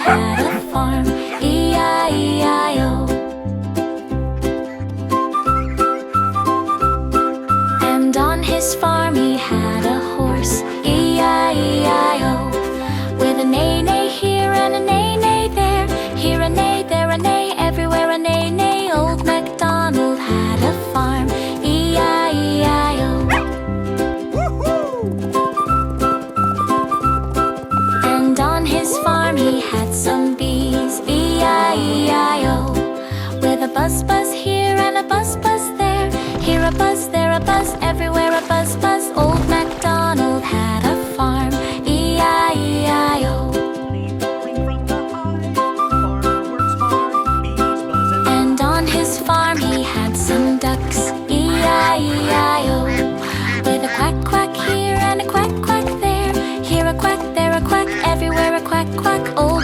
had a farm, E-I-E-I-O. And on his farm he had a horse, E-I-E-I-O. With a neigh-neigh here and a neigh-neigh there, here a neigh, there a neigh, everywhere a neigh-neigh. Old MacDonald had a farm, E-I-E-I-O. And on his farm he had some bees, E-I-E-I-O. With a buzz-buzz here and a buzz-buzz there, here a buzz, there a buzz, everywhere a buzz-buzz. Old MacDonald had a farm, E-I-E-I-O. And on his farm he had some ducks, E-I-E-I-O. With a quack quack here and a quack quack there, here a quack, there a quack, everywhere a quack quack. Old